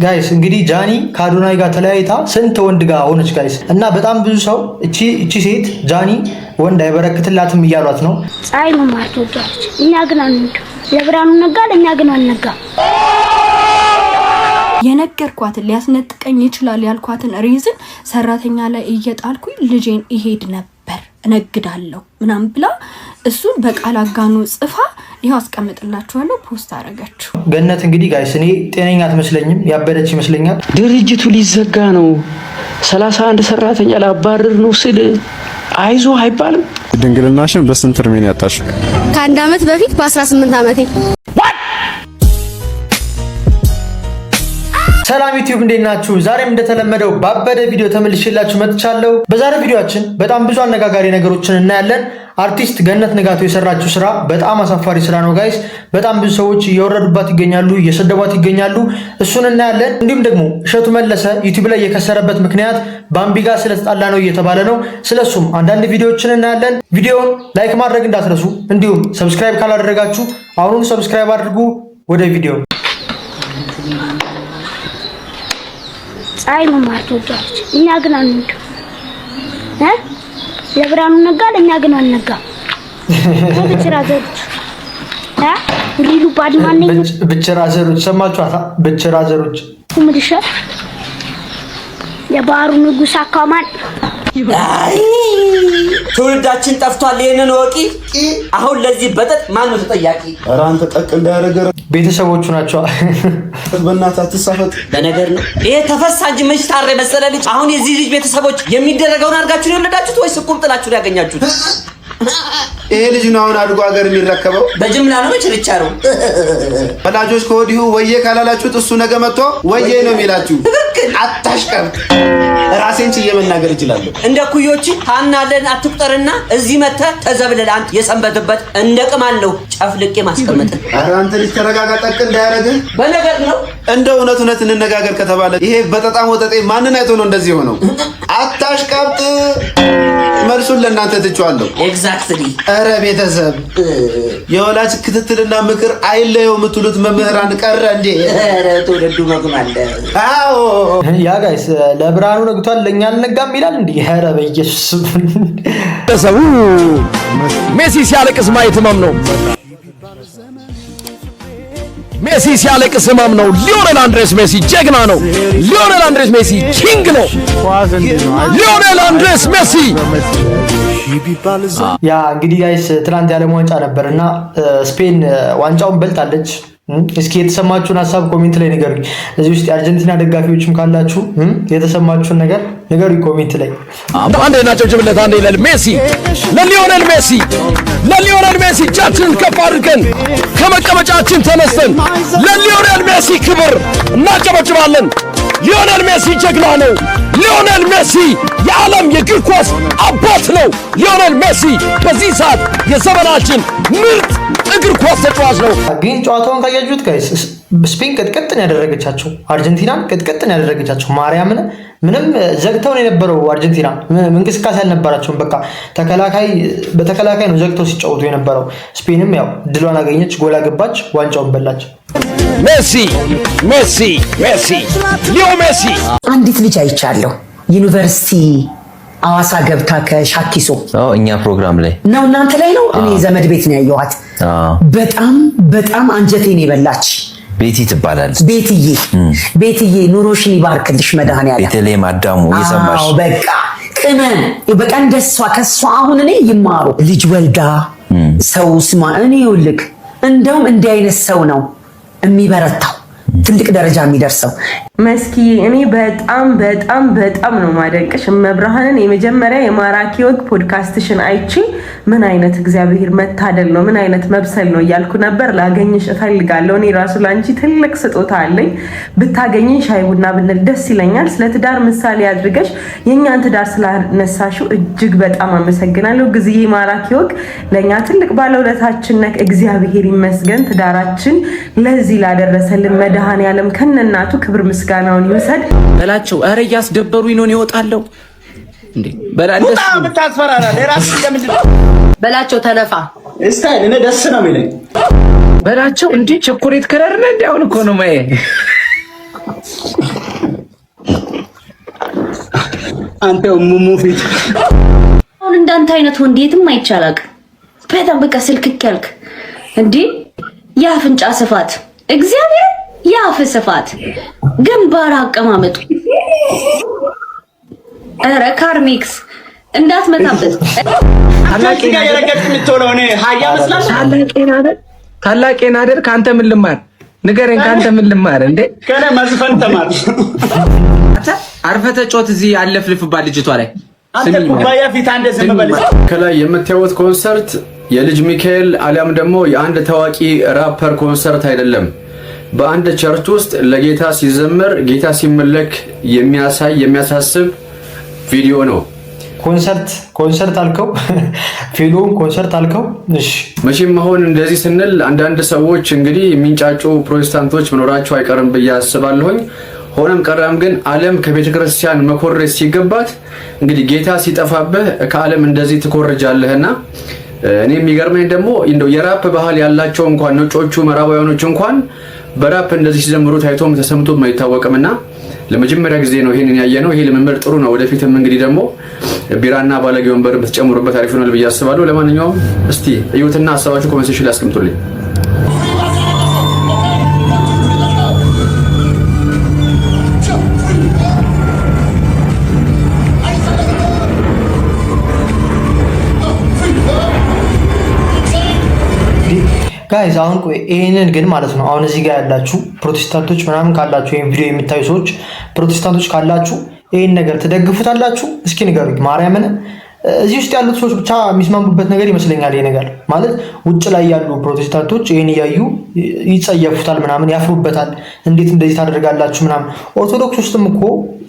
ጋይስ እንግዲህ ጃኒ ከአዶናይ ጋር ተለያይታ ስንት ወንድ ጋር ሆነች ጋይስ። እና በጣም ብዙ ሰው እቺ ሴት ጃኒ ወንድ አይበረክትላትም እያሏት ነው። ፀሐይ መማር ትወዳለች፣ እኛ ግን አንወድም። ለብርሃኑ ነጋ ለእኛ ግን አልነጋ። የነገርኳትን ሊያስነጥቀኝ ይችላል ያልኳትን ሪዝን ሰራተኛ ላይ እየጣልኩኝ ልጄን ይሄድ ነበር እነግዳለሁ ምናምን ብላ እሱን በቃል አጋኖ ጽፋ ይሄው አስቀምጥላችኋለሁ ፖስት አረጋችሁ። ገነት እንግዲህ ጋይስ እኔ ጤነኛ አትመስለኝም፣ ያበደች ይመስለኛል። ድርጅቱ ሊዘጋ ነው 31 ሰራተኛ ላባረር ነው ስል አይዞ አይባልም። ድንግልናሽን በስንት እድሜ ነው ያጣሽው? ከአንድ አመት በፊት በ18 አመቴ። ሰላም ዩቲዩብ እንዴት ናችሁ? ዛሬም እንደተለመደው ባበደ ቪዲዮ ተመልሼላችሁ መጥቻለሁ። በዛሬው ቪዲዮአችን በጣም ብዙ አነጋጋሪ ነገሮችን እናያለን። አርቲስት ገነት ንጋቱ የሰራችው ስራ በጣም አሳፋሪ ስራ ነው ጋይስ። በጣም ብዙ ሰዎች እየወረዱባት ይገኛሉ፣ እየሰደቧት ይገኛሉ። እሱን እናያለን። እንዲሁም ደግሞ እሸቱ መለሰ ዩቲዩብ ላይ የከሰረበት ምክንያት ባምቢ ጋር ስለተጣላ ነው እየተባለ ነው። ስለሱም አንዳንድ ቪዲዮዎችን እናያለን። ቪዲዮውን ላይክ ማድረግ እንዳትረሱ፣ እንዲሁም ሰብስክራይብ ካላደረጋችሁ አሁኑን ሰብስክራይብ አድርጉ። ወደ ቪዲዮ። ፀሐይ መማር ትወዳለች፣ እኛ ግን አንወድም። ለብርሃኑ ነጋ ለእኛ ግን አልነጋ። ሪሉ ባድማን ብቸራ ዘሮች ሰማችኋታ? ብቸራ ዘሮች ምድሸ የባህሩ ንጉስ አካማን ትውልዳችን ጠፍቷል። ይሄንን ወቂ አሁን ለዚህ በጠጥ ማን ነው ተጠያቂ? ኧረ አንተ ጠቅ እንዳያደርገረ ቤተሰቦቹ ናቸው። በእናትህ አትሳፈጥ። ለነገር ነው ይሄ ተፈሳ እንጂ መች ታረ መሰለ ልጅ። አሁን የዚህ ልጅ ቤተሰቦች የሚደረገውን አድርጋችሁ ነው የወለዳችሁት ወይስ ቁም ጥላችሁ ያገኛችሁት? ይሄ ልጅ ነው አሁን አድጎ ሀገር የሚረከበው። በጅምላ ነው ችርቻሩ። ወላጆች ከወዲሁ ወዬ ካላላችሁት እሱ ነገ መጥቶ ወዬ ነው የሚላችሁ። አታሽቀር። ራሴን ችዬ መናገር እችላለሁ። እንደ ኩዮች ታናለን አትቁጠርና እዚህ መጥተህ ተዘብለል አንተ የሰንበትበት እንደ ቅማል ነው ጨፍልቄ ማስቀመጥ። ኧረ አንተ ልጅ ተረጋጋ። ጠቅ እንዳያደርግህ በነገር ነው። እንደ እውነት እንነጋገር ከተባለ ይሄ በጠጣም ወጠጤ ማንን አይቶ ነው እንደዚህ ሆነው? አታሽቀብጥ። መልሱን ለእናንተ ትቼዋለሁ። ኤግዛክትሊ። ኧረ ቤተሰብ የወላጅ ክትትልና ምክር አይለየው የምትሉት መምህራን ቀረ እንዴ? ኧረ ተወደዱ መግማለ። አዎ ያ ጋይስ ለብርሃኑ ነግቷል ለኛ አልነጋም ይላል እንዴ? ኧረ በኢየሱስ ቤተሰቡ ሜሲ ሲያለቅስ ማየት ህመም ነው። ሜሲ ሲያለቅስ ህመም ነው። ሊዮኔል አንድሬስ ሜሲ ጀግና ነው። ሊዮኔል አንድሬስ ሜሲ ኪንግ ነው። ሊዮኔል አንድሬስ ሜሲ ያ እንግዲህ ጋይስ ትናንት ያለም ዋንጫ ነበርና ስፔን ዋንጫውን በልጣለች። እስኪ የተሰማችሁን ሐሳብ ኮሜንት ላይ ንገሩኝ። እዚህ ውስጥ የአርጀንቲና ደጋፊዎችም ካላችሁ የተሰማችሁን ነገር ንገሩኝ ኮሜንት ላይ። አንዴ ናቸው ጅብለት አንዴ ለሜሲ ለሊዮኔል ሜሲ ለሊዮኔል ሜሲ እጃችንን ከፍ አድርገን ከመቀመጫችን ተነስተን ለሊዮኔል ሜሲ ክብር እናጨበጭባለን። ሊዮኔል ሜሲ ጀግና ነው። ሊዮኔል ሜሲ የዓለም የእግር ኳስ አባት ነው። ሊዮኔል ሜሲ በዚህ ሰዓት የዘመናችን ምርጥ እግር ኳስ ተጫዋች ነው። ግን ጨዋታውን ካያችሁት ጋይስ ስፔን ቅጥቅጥን ያደረገቻቸው፣ አርጀንቲናን ቅጥቅጥን ያደረገቻቸው። ማርያምን ምንም ዘግተው ነው የነበረው። አርጀንቲና እንቅስቃሴ አልነበራቸውም። በቃ በተከላካይ ነው ዘግተው ሲጫወቱ የነበረው። ስፔንም ያው ድሏን አገኘች፣ ጎል አገባች፣ ዋንጫውን በላች። ሜሲ ሜሲ ሜሲ ሊዮ ሜሲ። አንዲት ልጅ አይቻለሁ ዩኒቨርሲቲ አዋሳ ገብታ ከሻኪሶ እኛ ፕሮግራም ላይ ነው። እናንተ ላይ ነው? እኔ ዘመድ ቤት ነው ያየኋት። በጣም አንጀቴን የበላች ቤቲ ትባላለች። ቤትዬ ኑሮሽን ይባርክልሽ መድኃኒዓለም። ቤተልሔም አዳሙ እየሰማሽ በቃ ቅመም በቃ እንደሷ ከሷ አሁን እኔ ይማሩ ልጅ ወልዳ ሰው ስማ እኔ ይኸውልህ እንደውም እንዲህ አይነት ሰው ነው የሚበረታው ትልቅ ደረጃ የሚደርሰው። መስኪ እኔ በጣም ነው ማደንቅሽ። መብርሃንን የመጀመሪያ የማራኪ ወግ ፖድካስትሽን አይቺ ምን አይነት እግዚአብሔር መታደል ነው፣ ምን አይነት መብሰል ነው እያልኩ ነበር። ላገኝሽ እፈልጋለሁ። እኔ ራሱ ላንቺ ትልቅ ስጦታ አለኝ። ብታገኝኝ ሻይ ቡና ብንል ደስ ይለኛል። ስለ ትዳር ምሳሌ አድርገሽ የኛን ትዳር ስላነሳሽው እጅግ በጣም አመሰግናለሁ። ጊዜዬ ማራኪ ወግ ለኛ ትልቅ ባለውለታችን ነክ። እግዚአብሔር ይመስገን ትዳራችን ለዚህ ላደረሰልን መድኃኔዓለም ከነናቱ ክብር ምስጋናውን ይውሰድ በላቸው። ኧረ እያስደበሩኝ ነው እወጣለሁ እንዴ በላቸው። ብታስፈራራ ለራስ እንደምንድን በላቸው ተነፋ ስታይል እኔ ደስ ነው የሚለኝ በላቸው። እንዴ ቸኮሌት ከለር ነው እንዴ? አሁን እኮ ነው ማየ አንተ ሙሙ ፊት አሁን እንዳንተ አይነት ወንድ የትም አይቻላቅ። በጣም በቃ ስልክክ ያልክ እንዴ የአፍንጫ ስፋት እግዚአብሔር የአፍ ስፋት ግንባር አቀማመጡ ኧረ ካርሜክስ እንዳትመታበት ታላቅ ጋር የረገጥ የምትሆነው እኔ ሀያ መስላል ታላቄን አይደል ካንተ ምን ልማር ንገረኝ ካንተ ምን ልማር እንዴ ከነ መዝፈን ተማር አርፈተ ጮት እዚህ አለፍልፍባት ልጅቷ ላይ አንተ ኩባያ ፊት አንደ ዝም በል ከላይ የምታዩት ኮንሰርት የልጅ ሚካኤል አሊያም ደግሞ የአንድ ታዋቂ ራፐር ኮንሰርት አይደለም። በአንድ ቸርች ውስጥ ለጌታ ሲዘመር ጌታ ሲመለክ የሚያሳይ የሚያሳስብ ቪዲዮ ነው። ኮንሰርት አልከው ፊልም ኮንሰርት አልከው። እሺ መቼም አሁን እንደዚህ ስንል አንዳንድ ሰዎች እንግዲህ የሚንጫጩ ፕሮቴስታንቶች መኖራቸው አይቀርም ብዬ አስባለሁኝ። ሆነም ቀረም ግን ዓለም ከቤተክርስቲያን መኮረጅ ሲገባት እንግዲህ ጌታ ሲጠፋብህ ከዓለም እንደዚህ ትኮርጃለህና እኔ የሚገርመኝ ደግሞ እንደው የራፕ ባህል ያላቸው እንኳን ነጮቹ ምዕራባውያኖች እንኳን በራፕ እንደዚህ ሲዘምሩ ታይቶም ተሰምቶም አይታወቅምና ለመጀመሪያ ጊዜ ነው ይሄንን ያየነው። ይሄ ልምምድ ጥሩ ነው። ወደፊትም እንግዲህ ደግሞ ቢራና ባለጌ ወንበር ብትጨምሩበት አሪፍ ነው ብዬ አስባለሁ። ለማንኛውም እስቲ እዩትና ሐሳባችሁ ኮሜንት ሴክሽን ላይ አስቀምጡልኝ። ጋይስ አሁን ቆይ ይሄንን ግን ማለት ነው አሁን እዚህ ጋር ያላችሁ ፕሮቴስታንቶች ምናምን ካላችሁ ይሄን ቪዲዮ የምታዩ ሰዎች ፕሮቴስታንቶች ካላችሁ ይሄን ነገር ትደግፉታላችሁ? እስኪ ንገሩኝ ማርያምን። እዚህ ውስጥ ያሉት ሰዎች ብቻ የሚስማሙበት ነገር ይመስለኛል። ይሄ ነገር ማለት ውጭ ላይ ያሉ ፕሮቴስታንቶች ይሄን እያዩ ይጸየፉታል፣ ምናምን ያፍሩበታል። እንዴት እንደዚህ ታደርጋላችሁ ምናምን። ኦርቶዶክስ ውስጥም እኮ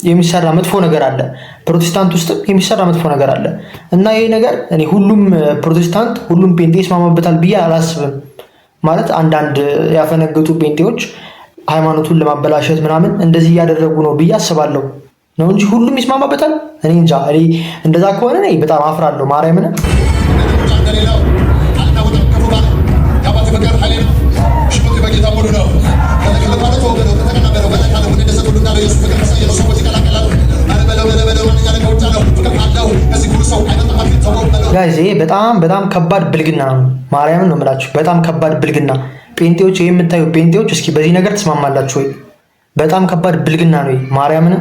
የሚሰራ መጥፎ ነገር አለ፣ ፕሮቴስታንት ውስጥም የሚሰራ መጥፎ ነገር አለ። እና ይሄ ነገር እኔ ሁሉም ፕሮቴስታንት ሁሉም ጴንጤ ይስማማበታል ብዬ አላስብም። ማለት አንዳንድ ያፈነገጡ ጴንጤዎች ሃይማኖቱን ለማበላሸት ምናምን እንደዚህ እያደረጉ ነው ብዬ አስባለሁ ነው እንጂ ሁሉም ይስማማበታል እኔ እንጃ። እኔ እንደዛ ከሆነ እኔ በጣም አፍራለሁ ማርያምን። ጋይስ ይሄ በጣም ከባድ ብልግና ነው። ማርያምን ነው የምላችሁ፣ በጣም ከባድ ብልግና። ጴንጤዎች ይሄ የምታዩ ጴንጤዎች እስኪ በዚህ ነገር ትስማማላችሁ ወይ? በጣም ከባድ ብልግና ነው ማርያምን።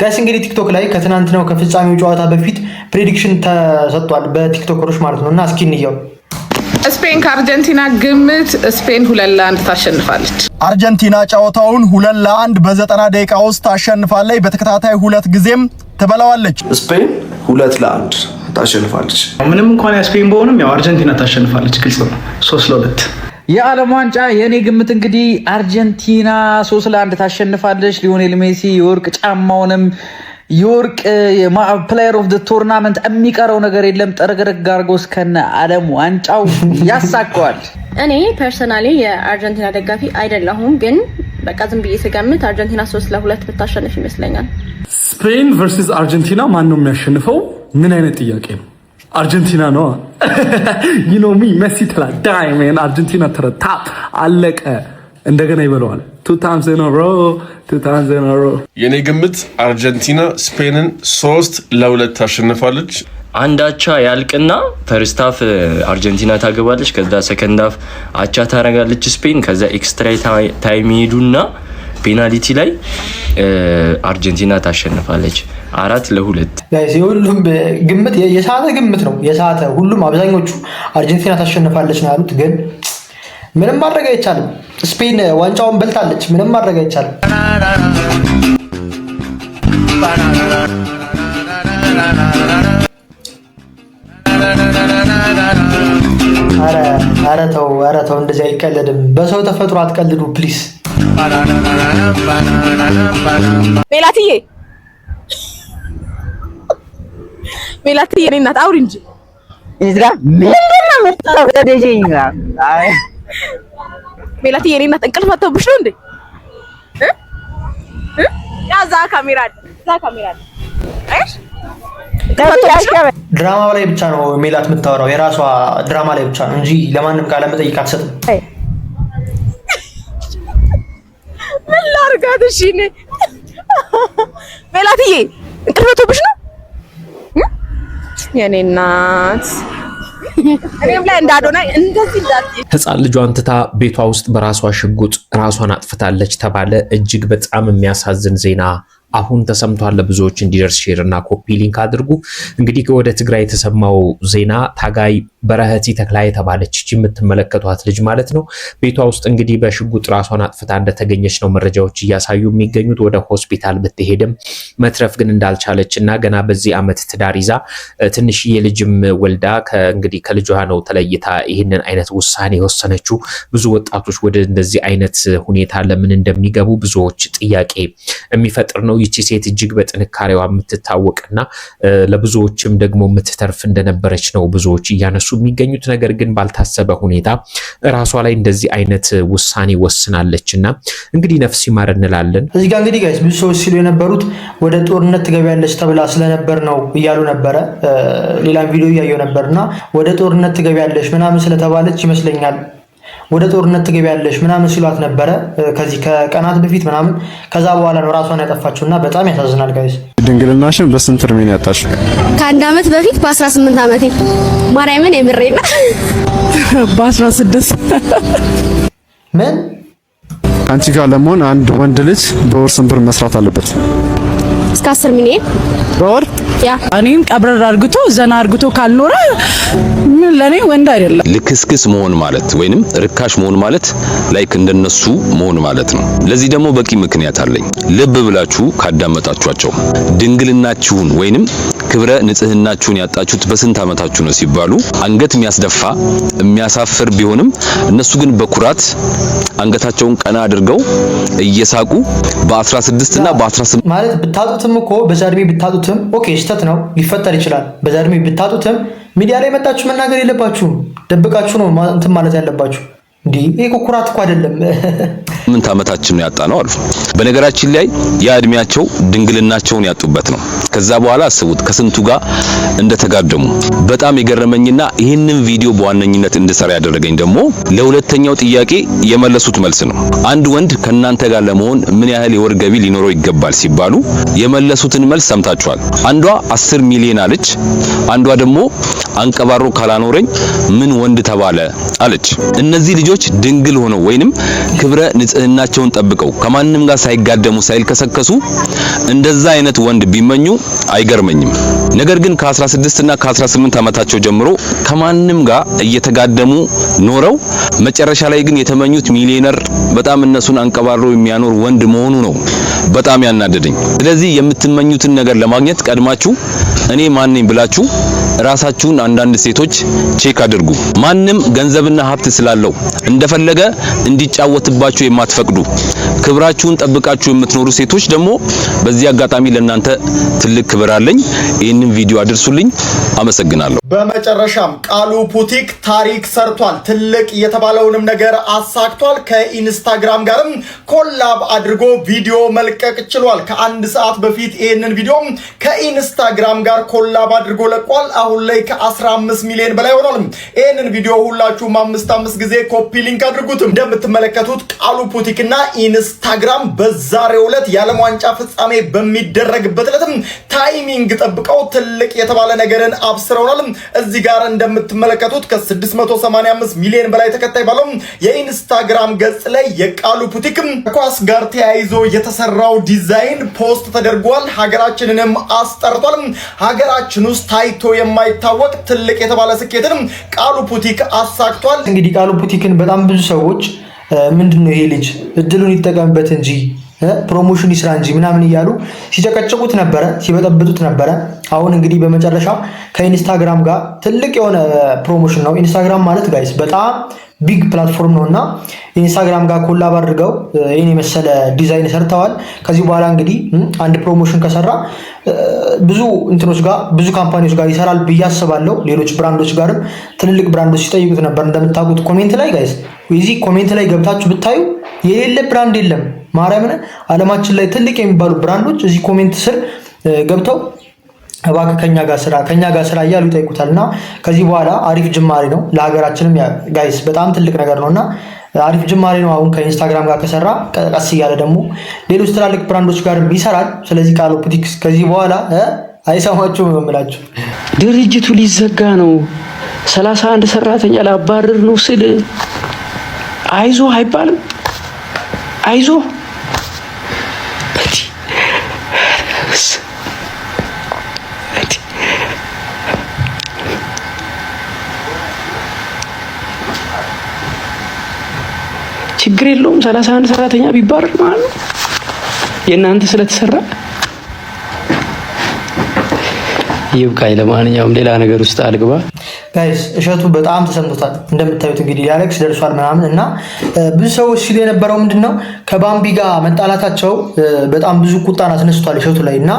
ጋይስ እንግዲህ ቲክቶክ ላይ ከትናንትናው ከፍጻሜው ጨዋታ በፊት ፕሬዲክሽን ተሰጥቷል በቲክቶከሮች ማለት ነው። እና እስኪ እንየው። ስፔን ከአርጀንቲና ግምት ስፔን 2-1 ታሸንፋለች። አርጀንቲና ጨዋታውን 2-1 በ90 ደቂቃ ውስጥ ታሸንፋለች። በተከታታይ 2 ጊዜም ትበላዋለች። ስፔን 2-1 ታሸንፋለች። ምንም እንኳን ስፔን በሆነም ያው አርጀንቲና ታሸንፋለች። ግልጽ ነው። 3-2 የዓለም ዋንጫ የኔ ግምት እንግዲህ አርጀንቲና 3-1 ታሸንፋለች። ሊዮኔል ሜሲ የወርቅ ጫማውንም የወርቅ ፕሌየር ኦፍ ዘ ቶርናመንት የሚቀረው ነገር የለም። ጠርግርግ አድርጎ እስከነ ዓለም ዋንጫው ያሳካዋል። እኔ ፐርሰናሊ የአርጀንቲና ደጋፊ አይደለሁም፣ ግን በቃ ዝም ብዬ ስገምት አርጀንቲና 3-2 ብታሸንፍ ይመስለኛል። ስፔን ቨርሰስ አርጀንቲና ማን ነው የሚያሸንፈው? ምን አይነት ጥያቄ ነው? አርጀንቲና ነው። you know me ሜሲ ተላዳይ ማን አርጀንቲና ተረታ አለቀ። እንደገና ይበለዋል 2 times in a row። የኔ ግምት አርጀንቲና ስፔንን 3-2 ታሸንፋለች። አንዳቻ ያልቅና ፈርስት ሃፍ አርጀንቲና ታገባለች። ከዛ ሰከንድ ሃፍ አቻ ታረጋለች ስፔን። ከዛ ኤክስትራ ታይም ሄዱና ፔናልቲ ላይ አርጀንቲና ታሸንፋለች 4-2። ጋይስ ሁሉም ግምት የሳተ ግምት ነው የሳተ። ሁሉም አብዛኞቹ አርጀንቲና ታሸንፋለች ነው ያሉት፣ ግን ምንም ማድረግ አይቻልም። ስፔን ዋንጫውን በልታለች። ምንም ማድረግ አይቻልም። ኧረ ተው እንደዚህ አይቀለድም። በሰው ተፈጥሮ አትቀልዱ ፕሊስ። ሜላትዬ እኔ እናት አውሪ እንጂ ሜላትዬ እኔ እናት እንቅልፍ አተውብሽ ነው እንዴ? ያዛ ካሜራ አለ አይሽ ድራማ ላይ ብቻ ነው ሜላት የምታወራው፣ የራሷ ድራማ ላይ ብቻ ነው እንጂ ለማንም ቃለ መጠይቅ አትሰጥም። ላድርጋት? እሺ ሜላትዬ እንቅልፍ መቶብሽ ነው የኔ እናት? እኔም ላይ እንዳዶናይ እንደዚህ እንዳትይ። ህፃን ልጇን ትታ ቤቷ ውስጥ በራሷ ሽጉጥ ራሷን አጥፍታለች ተባለ። እጅግ በጣም የሚያሳዝን ዜና አሁን ተሰምቷል። ለብዙዎች እንዲደርስ ሼር እና ኮፒ ሊንክ አድርጉ። እንግዲህ ወደ ትግራይ የተሰማው ዜና ታጋይ በረህቲ ተክላ የተባለች እቺ የምትመለከቷት ልጅ ማለት ነው ቤቷ ውስጥ እንግዲህ በሽጉጥ ራሷን አጥፍታ እንደተገኘች ነው መረጃዎች እያሳዩ የሚገኙት። ወደ ሆስፒታል ብትሄድም መትረፍ ግን እንዳልቻለች እና ገና በዚህ ዓመት ትዳር ይዛ ትንሽዬ ልጅም ወልዳ እንግዲህ ከልጇ ነው ተለይታ ይህንን አይነት ውሳኔ የወሰነችው። ብዙ ወጣቶች ወደ እንደዚህ አይነት ሁኔታ ለምን እንደሚገቡ ብዙዎች ጥያቄ የሚፈጥር ነው። ይቺ ሴት እጅግ በጥንካሬዋ የምትታወቅና ለብዙዎችም ደግሞ የምትተርፍ እንደነበረች ነው ብዙዎች እያነሱ የሚገኙት። ነገር ግን ባልታሰበ ሁኔታ ራሷ ላይ እንደዚህ አይነት ውሳኔ ወስናለችና እንግዲህ ነፍስ ይማር እንላለን። እዚህ ጋር እንግዲህ ጋይስ ብዙ ሰዎች ሲሉ የነበሩት ወደ ጦርነት ትገቢያለች ተብላ ስለነበር ነው እያሉ ነበረ። ሌላም ቪዲዮ እያየሁ ነበርና ወደ ጦርነት ትገቢያለች ምናምን ስለተባለች ይመስለኛል ወደ ጦርነት ትገቢያለሽ ምናምን ሲሏት ነበረ ከዚህ ከቀናት በፊት ምናምን። ከዛ በኋላ ነው ራሷን ያጠፋችውና በጣም ያሳዝናል ጋይስ። ድንግልናሽን በስንት እድሜ ነው ያጣሽው? ከአንድ ዓመት በፊት በ18 ዓመቴ ማርያምን የምሬና በ16 ምን አንቺ ጋር ለመሆን አንድ ወንድ ልጅ በወር ስንት ብር መስራት አለበት? እስከ 10 ሚሊዮን በወር። ያ እኔም ቀብረር አርግቶ ዘና አርግቶ ካልኖረ ምን ለኔ ወንድ አይደለም። ልክስክስ መሆን ማለት ወይንም ርካሽ መሆን ማለት ላይክ እንደነሱ መሆን ማለት ነው። ለዚህ ደግሞ በቂ ምክንያት አለኝ። ልብ ብላችሁ ካዳመጣችኋቸው ድንግልናችሁን ወይንም ክብረ ንጽህናችሁን ያጣችሁት በስንት ዓመታችሁ ነው ሲባሉ አንገት የሚያስደፋ የሚያሳፍር ቢሆንም እነሱ ግን በኩራት አንገታቸውን ቀና አድርገው እየሳቁ በ16 እና በ18 ማለት ብታጡትም እኮ በዛ እድሜ ብታጡትም ኦኬ ስህተት ነው ሊፈጠር ይችላል። በዛ እድሜ ብታጡትም ሚዲያ ላይ መጣችሁ መናገር የለባችሁም። ደብቃችሁ ነው እንትን ማለት ያለባችሁ። እንዴ ይሄ ኩራት እኮ አይደለም። ምን ዓመታችን ነው ያጣነው አሉ። በነገራችን ላይ ያ እድሜያቸው ድንግልናቸውን ያጡበት ነው። ከዛ በኋላ አስቡት ከስንቱ ጋር እንደተጋደሙ። በጣም የገረመኝና ይህንን ቪዲዮ በዋነኝነት እንድሰራ ያደረገኝ ደግሞ ለሁለተኛው ጥያቄ የመለሱት መልስ ነው። አንድ ወንድ ከናንተ ጋር ለመሆን ምን ያህል የወር ገቢ ሊኖረው ይገባል ሲባሉ የመለሱትን መልስ ሰምታችኋል። አንዷ 10 ሚሊዮን አለች፣ አንዷ ደግሞ አንቀባሮ ካላኖረኝ ምን ወንድ ተባለ አለች። እነዚህ ልጆች ድንግል ሆነው ወይንም ክብረ ንጽህናቸውን ጠብቀው ከማንም ጋር ሳይጋደሙ ሳይልከሰከሱ እንደዛ አይነት ወንድ ቢመኙ አይገርመኝም። ነገር ግን ከ16 እና ከ18 ዓመታቸው ጀምሮ ከማንም ጋር እየተጋደሙ ኖረው መጨረሻ ላይ ግን የተመኙት ሚሊዮነር በጣም እነሱን አንቀባሮ የሚያኖር ወንድ መሆኑ ነው በጣም ያናደደኝ። ስለዚህ የምትመኙትን ነገር ለማግኘት ቀድማችሁ እኔ ማን ነኝ ብላችሁ ራሳችሁን አንዳንድ ሴቶች ቼክ አድርጉ። ማንም ገንዘብና ሀብት ስላለው እንደፈለገ እንዲጫወትባችሁ የማትፈቅዱ ክብራችሁን ጠብቃችሁ የምትኖሩ ሴቶች ደግሞ በዚህ አጋጣሚ ለእናንተ ትልቅ ክብር አለኝ። ይህንን ቪዲዮ አድርሱልኝ። አመሰግናለሁ። በመጨረሻም ቃሉ ፑቲክ ታሪክ ሰርቷል። ትልቅ የተባለውንም ነገር አሳክቷል። ከኢንስታግራም ጋርም ኮላብ አድርጎ ቪዲዮ መልቀቅ ችሏል። ከአንድ ሰዓት በፊት ይህንን ቪዲዮ ከኢንስታግራም ጋር ኮላብ አድርጎ ለቋል። አሁን ላይ ከ15 ሚሊዮን በላይ ሆኗል። ይህንን ቪዲዮ ሁላችሁም 5 ጊዜ ኮፒ ሊንክ አድርጉትም። እንደምትመለከቱት ቃሉ ፑቲክና ኢንስታግራም በዛሬው ዕለት የዓለም ዋንጫ ፍጻሜ በሚደረግበት ዕለትም ታይሚንግ ጠብቀው ትልቅ የተባለ ነገርን አብስረውናል። እዚህ ጋር እንደምትመለከቱት ከ685 ሚሊዮን በላይ ተከታይ ባለው የኢንስታግራም ገጽ ላይ የቃሉ ፑቲክም ኳስ ጋር ተያይዞ የተሰራው ዲዛይን ፖስት ተደርጓል። ሀገራችንንም አስጠርቷል። ሀገራችን ውስጥ ታይቶ የማይታወቅ ትልቅ የተባለ ስኬትን ቃሉ ፑቲክ አሳክቷል። እንግዲህ ቃሉ ፑቲክን በጣም ብዙ ሰዎች ምንድነው ይሄ ልጅ እድሉን ይጠቀምበት እንጂ ፕሮሞሽን ይስራ እንጂ ምናምን እያሉ ሲጨቀጭቁት ነበረ፣ ሲበጠብጡት ነበረ። አሁን እንግዲህ በመጨረሻ ከኢንስታግራም ጋር ትልቅ የሆነ ፕሮሞሽን ነው። ኢንስታግራም ማለት ጋይስ በጣም ቢግ ፕላትፎርም ነውና ኢንስታግራም ጋር ኮላብ አድርገው ይሄን የመሰለ ዲዛይን ሰርተዋል። ከዚህ በኋላ እንግዲህ አንድ ፕሮሞሽን ከሰራ ብዙ እንትኖች ጋር ብዙ ካምፓኒዎች ጋር ይሰራል ብዬ አስባለሁ። ሌሎች ብራንዶች ጋርም ትልልቅ ብራንዶች ሲጠይቁት ነበር። እንደምታውቁት ኮሜንት ላይ ጋይስ እዚህ ኮሜንት ላይ ገብታችሁ ብታዩ የሌለ ብራንድ የለም። ማርያምን ዓለማችን ላይ ትልቅ የሚባሉ ብራንዶች እዚህ ኮሜንት ስር ገብተው እባክህ ከኛ ጋር ስራ እያሉ ይጠይቁታልና ከዚህ በኋላ አሪፍ ጅማሬ ነው ለሀገራችንም ጋይስ በጣም ትልቅ ነገር ነውና አሪፍ ጅማሬ ነው። አሁን ከኢንስታግራም ጋር ከሰራ ቀስ እያለ ደግሞ ሌሎች ትላልቅ ብራንዶች ጋር ይሰራል። ስለዚህ ቃሉ ቡቲክስ ከዚህ በኋላ አይሰማችሁም ነው የምላችሁ። ድርጅቱ ሊዘጋ ነው 31 ሰራተኛ ላባረር ነው ስል አይዞ አይባልም። አይዞ ችግር የለውም 31 ሰራተኛ ቢባረር ማለት ነው የእናንተ ስለተሰራ ይብቃኝ። ለማንኛውም ሌላ ነገር ውስጥ አልግባ። ጋይስ እሸቱ በጣም ተሰምቶታል እንደምታዩት እንግዲህ ያለክስ ደርሷል ምናምን እና ብዙ ሰዎች ሲሉ የነበረው ምንድነው ከባምቢ ጋር መጣላታቸው በጣም ብዙ ቁጣን አስነስቷል እሸቱ ላይ እና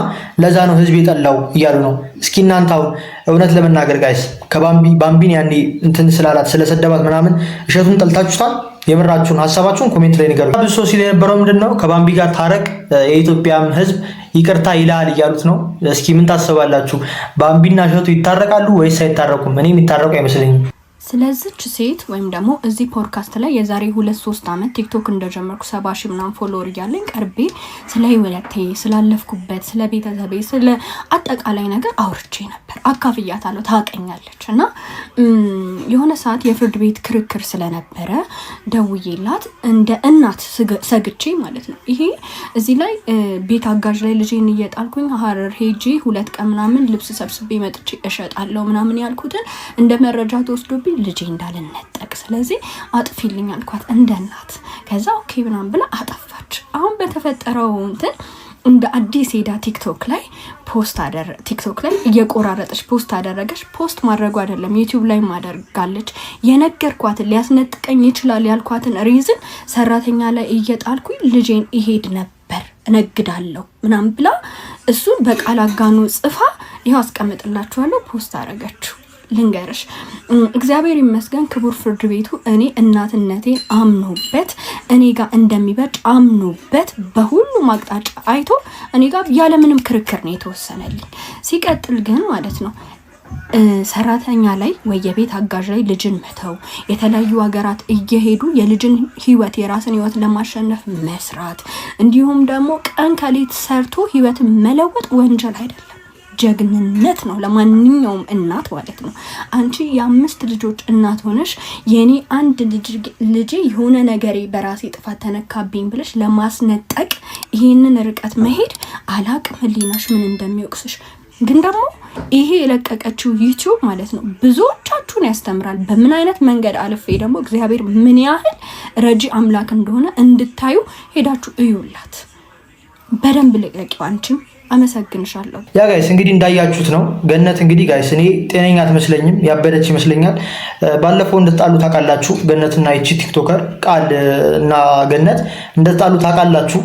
ለዛ ነው ህዝብ የጠላው እያሉ ነው። እስኪ እናንተው እውነት ለመናገር ጋይስ ከባምቢን ያኔ እንትን ስላላት ስለሰደባት ምናምን እሸቱን ጠልታችሁታል? የምራችሁን ሐሳባችሁን ኮሜንት ላይ ንገሩ። ብዙ ሰው ሲል የነበረው ምንድነው ከባምቢ ጋር ታረቅ የኢትዮጵያም ህዝብ ይቅርታ ይላል እያሉት ነው። እስኪ ምን ታስባላችሁ? ባምቢና እሸቱ ይታረቃሉ ወይስ አይታረቁም? እኔ የሚታረቁ አይመስለኝም። ስለዚች ሴት ወይም ደግሞ እዚህ ፖድካስት ላይ የዛሬ 2-3 ዓመት ቲክቶክ እንደጀመርኩ 70 ሺህ ምናምን ፎሎወር እያለኝ ቀርቤ ስለ ህይወቴ ስላለፍኩበት ስለ ቤተሰቤ ስለ አጠቃላይ ነገር አውርቼ ነበር። አካፍያታለሁ፣ ታውቀኛለች። እና የሆነ ሰዓት የፍርድ ቤት ክርክር ስለነበረ ደውዬላት እንደ እናት ሰግቼ ማለት ነው። ይሄ እዚህ ላይ ቤት አጋዥ ላይ ልጄን እየጣልኩኝ ሀረር ሄጂ 2 ቀን ምናምን ልብስ ሰብስቤ መጥቼ እሸጣለሁ ምናምን ያልኩትን እንደ መረጃ ተወስዶብኝ ልጄ እንዳልነጠቅ ስለዚህ አጥፊልኝ አልኳት እንደ እናት። ከዛ ኦኬ ምናምን ብላ አጠፋች። አሁን በተፈጠረው እንትን እንደ አዲስ ሄዳ ቲክቶክ ላይ ቲክቶክ ላይ እየቆራረጠች ፖስት አደረገች። ፖስት ማድረጉ አይደለም ዩቲዩብ ላይ ማደርጋለች። የነገርኳትን ሊያስነጥቀኝ ይችላል ያልኳትን ሪዝን ሰራተኛ ላይ እየጣልኩኝ ልጄን ይሄድ ነበር እነግዳለሁ ምናምን ብላ እሱን በቃል አጋኑ ጽፋ ይሄው አስቀምጥላችኋለሁ ፖስት አደረገችው። ልንገርሽ እግዚአብሔር ይመስገን ክቡር ፍርድ ቤቱ እኔ እናትነቴን አምኖበት እኔ ጋር እንደሚበጭ አምኖበት በሁሉም አቅጣጫ አይቶ እኔ ጋር ያለምንም ክርክር ነው የተወሰነልኝ። ሲቀጥል ግን ማለት ነው ሰራተኛ ላይ ወይ የቤት አጋዥ ላይ ልጅን መተው የተለያዩ ሀገራት እየሄዱ የልጅን ህይወት የራስን ህይወት ለማሸነፍ መስራት እንዲሁም ደግሞ ቀን ከሌት ሰርቶ ህይወትን መለወጥ ወንጀል አይደለም፣ ጀግንነት ነው ለማንኛውም እናት ማለት ነው። አንቺ የ5 ልጆች እናት ሆነሽ የኔ አንድ ልጅ የሆነ ነገሬ በራሴ ጥፋት ተነካብኝ ብለሽ ለማስነጠቅ ይሄንን ርቀት መሄድ አላቅም ህሊናሽ ምን እንደሚወቅስሽ። ግን ደግሞ ይሄ የለቀቀችው ዩቲዩብ ማለት ነው ብዙዎቻችሁን ያስተምራል። በምን አይነት መንገድ አልፌ ደግሞ እግዚአብሔር ምን ያህል ረጂ አምላክ እንደሆነ እንድታዩ ሄዳችሁ እዩላት። በደንብ ልቀቂው አንቺም። አመሰግንሻለሁ። ያ ጋይስ እንግዲህ እንዳያችሁት ነው። ገነት እንግዲህ ጋይስ እኔ ጤነኛ አትመስለኝም፣ ያበደች ይመስለኛል። ባለፈው እንደተጣሉ ታውቃላችሁ። ገነትና ይቺ ቲክቶከር ቃል እና ገነት እንደተጣሉ ታውቃላችሁ።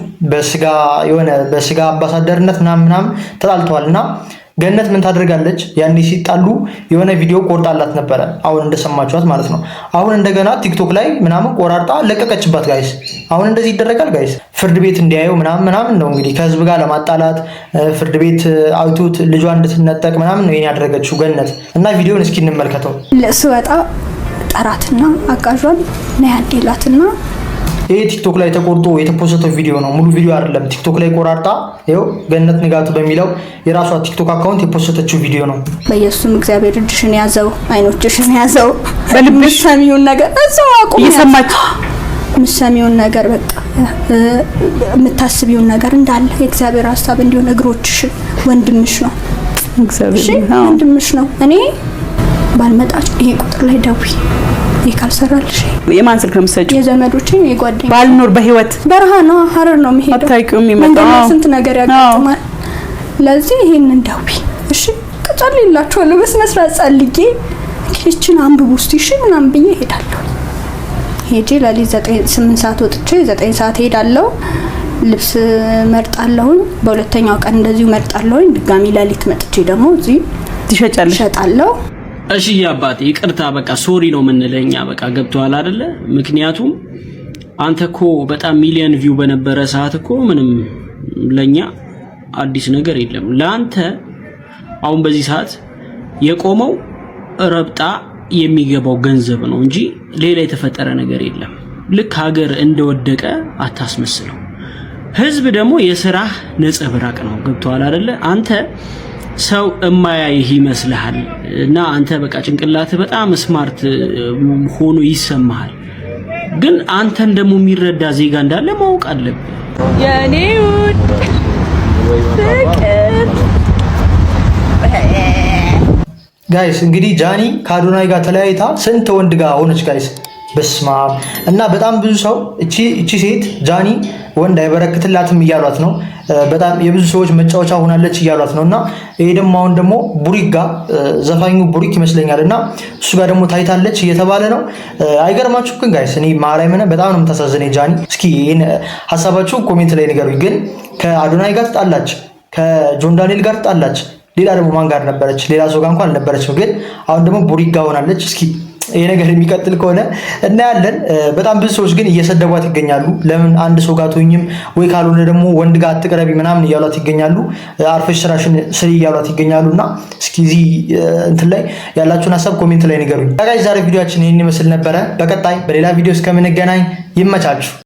በስጋ አምባሳደርነት ምናምን ተጣልተዋልና ገነት ምን ታደርጋለች? ያኔ ሲጣሉ የሆነ ቪዲዮ ቆርጣላት ነበረ፣ አሁን እንደሰማችኋት ማለት ነው። አሁን እንደገና ቲክቶክ ላይ ምናምን ቆራርጣ ለቀቀችባት ጋይስ። አሁን እንደዚህ ይደረጋል ጋይስ? ፍርድ ቤት እንዲያየው ምናምን ነው እንግዲህ ከህዝብ ጋር ለማጣላት ፍርድ ቤት አውቶት ልጇ እንድትነጠቅ ምናምን ነው ያደረገችው ገነት። እና ቪዲዮን እስኪ እንመልከተው። ለስወጣ ጠራትና አጋዧን ነያዴላትና ይሄ ቲክቶክ ላይ ተቆርጦ የተፖስተው ቪዲዮ ነው፣ ሙሉ ቪዲዮ አይደለም። ቲክቶክ ላይ ቆራርጣ ይኸው ገነት ንጋቱ በሚለው የራሷ ቲክቶክ አካውንት የፖስተችው ቪዲዮ ነው። በኢየሱስም እግዚአብሔር እጅሽን ያዘው፣ አይኖችሽን ያዘው፣ በልብሽ ሰሚውን ነገር እዛው አቁም። እየሰማች ምሰሚውን ነገር በቃ የምታስቢውን ነገር እንዳለ የእግዚአብሔር ሐሳብ እንዲሆን እግሮችሽን ወንድምሽ ነው እግዚአብሔር ወንድምሽ ነው። እኔ ባልመጣች ይሄ ቁጥር ላይ ደውይ ይካልሰራልሽ። የማን ስልክ ነው የምትሰጪው? የዘመዶቼን የጓደኛ ባልኖር በህይወት በረሃ ነው ሀረር ነው የሚሄደው። አታውቂውም ይመጣው ስንት ነገር ያጋጥማል። ለዚህ ይሄንን ደውይ እሺ። ከጸልይላችኋለሁ በስነ ስርዓት ጸልዬ ኪችን አንብቡ እስቲ እሺ ምናምን ብዬ እሄዳለሁ። ሄጄ ለሊት 8 ሰዓት ወጥቼ 9 ሰዓት ሄዳለሁ። ልብስ መርጣለሁ። በሁለተኛው ቀን እንደዚሁ መርጣለሁ። ድጋሚ ለሊት መጥቼ ደግሞ እዚህ ትሸጫለሁ። እሺ አባቴ ይቅርታ በቃ ሶሪ ነው የምንለኛ በቃ ገብቷል አይደለ? ምክንያቱም አንተ እኮ በጣም ሚሊየን ቪው በነበረ ሰዓት እኮ ምንም ለኛ አዲስ ነገር የለም። ለአንተ አሁን በዚህ ሰዓት የቆመው ረብጣ የሚገባው ገንዘብ ነው እንጂ ሌላ የተፈጠረ ነገር የለም። ልክ ሀገር እንደወደቀ አታስመስለው። ህዝብ ደግሞ የስራህ ነጸብራቅ ነው። ገብቶሃል አይደለ? አንተ ሰው እማያይህ ይመስልሃል እና አንተ በቃ ጭንቅላት በጣም ስማርት ሆኖ ይሰማሃል። ግን አንተን ደግሞ የሚረዳ ዜጋ እንዳለ ማወቅ አለብህ። የኔ ውድ ፍቅር ጋይስ እንግዲህ ጃኒ ከአዶናይ ጋር ተለያይታ ስንት ወንድ ጋር ሆነች ጋይስ? በስማ እና በጣም ብዙ ሰው እቺ ሴት ጃኒ ወንድ አይበረክትላትም እያሏት ነው። በጣም የብዙ ሰዎች መጫወቻ ሆናለች እያሏት ነው። እና ይሄ ደግሞ አሁን ደግሞ ቡሪክ ጋር ዘፋኙ ቡሪክ ይመስለኛል እና እሱ ጋር ደግሞ ታይታለች እየተባለ ነው። አይገርማችሁ ግን ጋይስ እኔ ማርያምን በጣም ነው የምታሳዝነኝ ጃኒ። እስኪ ይሄን ሀሳባችሁ ኮሜንት ላይ ንገሩኝ። ግን ከአዶናይ ጋር ተጣላች፣ ከጆን ዳንኤል ጋር ተጣላች፣ ሌላ ደግሞ ማን ጋር ነበረች? ሌላ ሰው ጋር እንኳን አልነበረችም። ግን አሁን ደግሞ ቡሪክ ጋር ሆናለች። እስኪ ይሄ ነገር የሚቀጥል ከሆነ እናያለን። በጣም ብዙ ሰዎች ግን እየሰደቧት ይገኛሉ። ለምን አንድ ሰው ጋር ትሆኝም ወይ ካልሆነ ደግሞ ወንድ ጋር አትቅረቢ ምናምን እያሏት ይገኛሉ። አርፈሽ ስራሽን ስሪ እያሏት ይገኛሉና እስኪ እዚህ እንትን ላይ ያላችሁን ሀሳብ ኮሜንት ላይ ንገሩኝ። ጋይስ ዛሬ ቪዲዮአችን ይሄን ይመስል ነበረ። በቀጣይ በሌላ ቪዲዮ እስከምንገናኝ ይመቻችሁ።